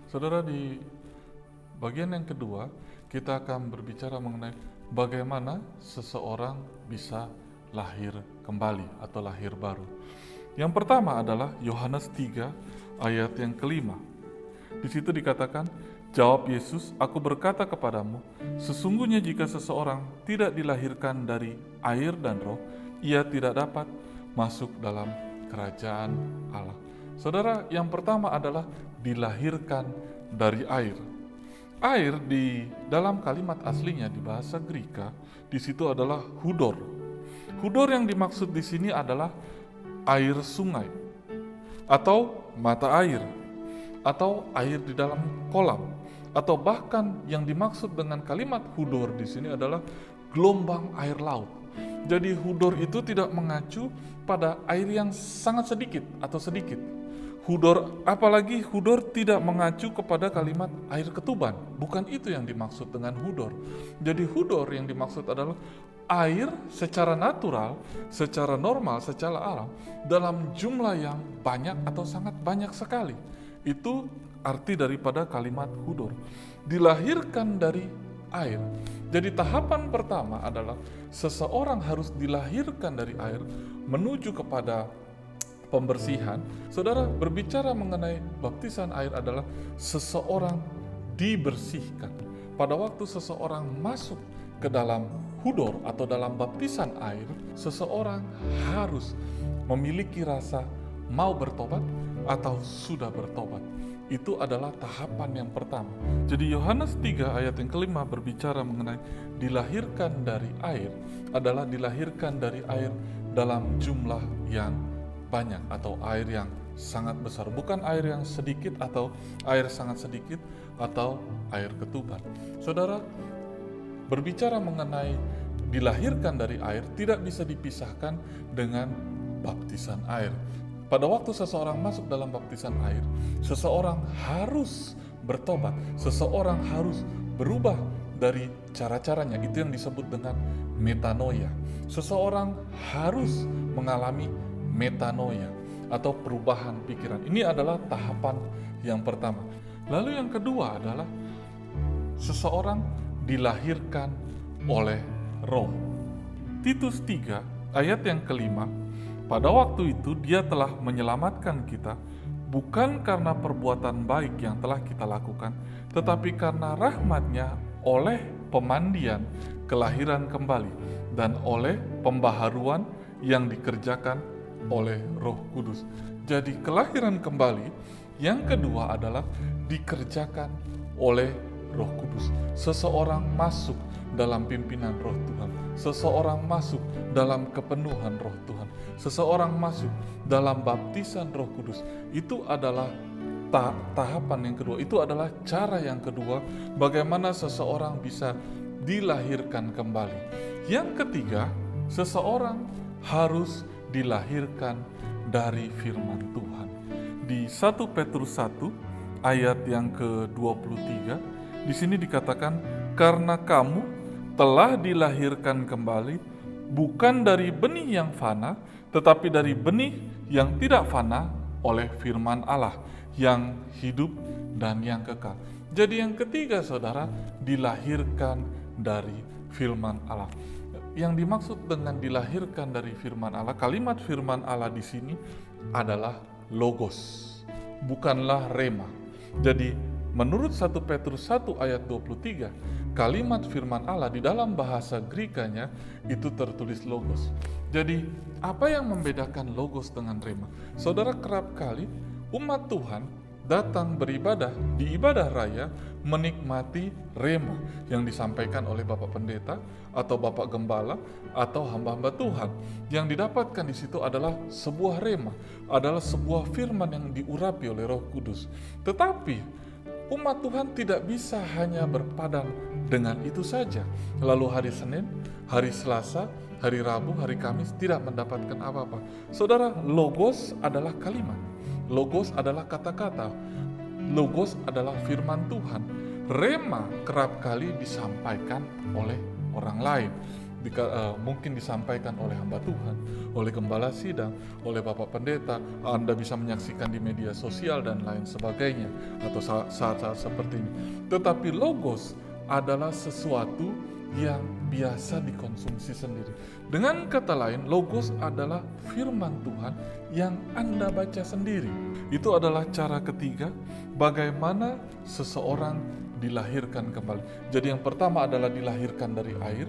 Saudara, di bagian yang kedua, kita akan berbicara mengenai bagaimana seseorang bisa lahir kembali atau lahir baru. Yang pertama adalah Yohanes 3 ayat yang kelima. Di situ dikatakan, jawab Yesus, aku berkata kepadamu, sesungguhnya jika seseorang tidak dilahirkan dari air dan roh, ia tidak dapat masuk dalam kerajaan Allah. Saudara, yang pertama adalah dilahirkan dari air. Air di dalam kalimat aslinya di bahasa Greka di situ adalah hudor. Hudor yang dimaksud di sini adalah air sungai atau mata air atau air di dalam kolam, atau bahkan yang dimaksud dengan kalimat hudor di sini adalah gelombang air laut. Jadi hudor itu tidak mengacu pada air yang sangat sedikit atau sedikit. Hudor, apalagi hudor tidak mengacu kepada kalimat air ketuban. Bukan itu yang dimaksud dengan hudor. Jadi hudor yang dimaksud adalah air secara natural, secara normal, secara alam, dalam jumlah yang banyak atau sangat banyak sekali. Itu arti daripada kalimat hudor. Dilahirkan dari air. Jadi tahapan pertama adalah seseorang harus dilahirkan dari air menuju kepada pembersihan. Saudara, berbicara mengenai baptisan air adalah seseorang dibersihkan. Pada waktu seseorang masuk ke dalam hudor atau dalam baptisan air, seseorang harus memiliki rasa mau bertobat atau sudah bertobat. Itu adalah tahapan yang pertama. Jadi Yohanes 3 ayat yang kelima berbicara mengenai dilahirkan dari air adalah dilahirkan dari air dalam jumlah yang banyak atau air yang sangat besar, bukan air yang sedikit atau air sangat sedikit atau air ketuban. Saudara, berbicara mengenai dilahirkan dari air tidak bisa dipisahkan dengan baptisan air. Pada waktu seseorang masuk dalam baptisan air, seseorang harus bertobat, seseorang harus berubah dari cara-caranya. Itu yang disebut dengan metanoia. Seseorang harus mengalami metanoia atau perubahan pikiran. Ini adalah tahapan yang pertama. Lalu yang kedua adalah seseorang dilahirkan oleh roh. Titus 3 ayat yang kelima, pada waktu itu dia telah menyelamatkan kita bukan karena perbuatan baik yang telah kita lakukan, tetapi karena rahmat-Nya oleh pemandian kelahiran kembali dan oleh pembaharuan yang dikerjakan oleh Roh Kudus. Jadi kelahiran kembali yang kedua adalah dikerjakan oleh Roh Kudus. Seseorang masuk dalam pimpinan Roh Tuhan. Seseorang masuk dalam kepenuhan Roh Tuhan. Seseorang masuk dalam baptisan Roh Kudus. Itu adalah tahapan yang kedua. Itu adalah cara yang kedua bagaimana seseorang bisa dilahirkan kembali. Yang ketiga, seseorang harus dilahirkan dari firman Tuhan. Di 1 Petrus 1 ayat yang ke-23, di sini dikatakan, karena kamu telah dilahirkan kembali bukan dari benih yang fana, tetapi dari benih yang tidak fana oleh firman Allah yang hidup dan yang kekal. Jadi yang ketiga, saudara, dilahirkan dari firman Allah. Yang dimaksud dengan dilahirkan dari firman Allah, kalimat firman Allah di sini adalah logos, bukanlah rema. Jadi menurut 1 Petrus 1 ayat 23, kalimat firman Allah di dalam bahasa Grekanya itu tertulis logos. Jadi apa yang membedakan logos dengan rema? Saudara, kerap kali umat Tuhan datang beribadah di ibadah raya menikmati rema yang disampaikan oleh Bapak Pendeta atau Bapak Gembala atau hamba-hamba Tuhan. Yang didapatkan di situ adalah sebuah rema, adalah sebuah firman yang diurapi oleh Roh Kudus. Tetapi umat Tuhan tidak bisa hanya berpadan dengan itu saja. Lalu hari Senin, hari Selasa, hari Rabu, hari Kamis tidak mendapatkan apa-apa. Saudara, logos adalah kalimat. Logos adalah kata-kata. Logos adalah firman Tuhan. Rema kerap kali disampaikan oleh orang lain. mungkin disampaikan oleh hamba Tuhan, oleh gembala sidang, oleh Bapak Pendeta, Anda bisa menyaksikan di media sosial dan lain sebagainya, atau saat-saat seperti ini. Tetapi logos adalah sesuatu yang biasa dikonsumsi sendiri. Dengan kata lain, logos adalah firman Tuhan yang Anda baca sendiri. Itu adalah cara ketiga bagaimana seseorang dilahirkan kembali. Jadi yang pertama adalah dilahirkan dari air.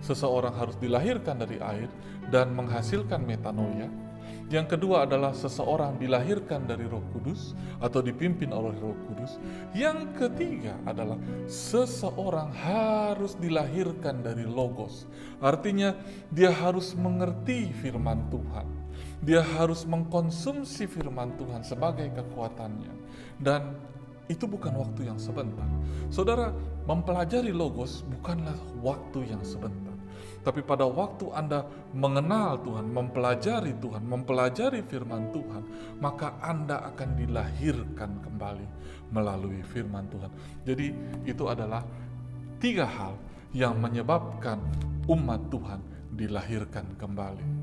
Seseorang harus dilahirkan dari air dan menghasilkan metanoia. Yang kedua adalah seseorang dilahirkan dari Roh Kudus atau dipimpin oleh Roh Kudus. Yang ketiga adalah seseorang harus dilahirkan dari logos. Artinya dia harus mengerti firman Tuhan. Dia harus mengkonsumsi firman Tuhan sebagai kekuatannya. Dan itu bukan waktu yang sebentar. Saudara, mempelajari logos bukanlah waktu yang sebentar. Tapi pada waktu Anda mengenal Tuhan, mempelajari Tuhan, mempelajari firman Tuhan, maka Anda akan dilahirkan kembali melalui firman Tuhan. Jadi itu adalah 3 hal yang menyebabkan umat Tuhan dilahirkan kembali.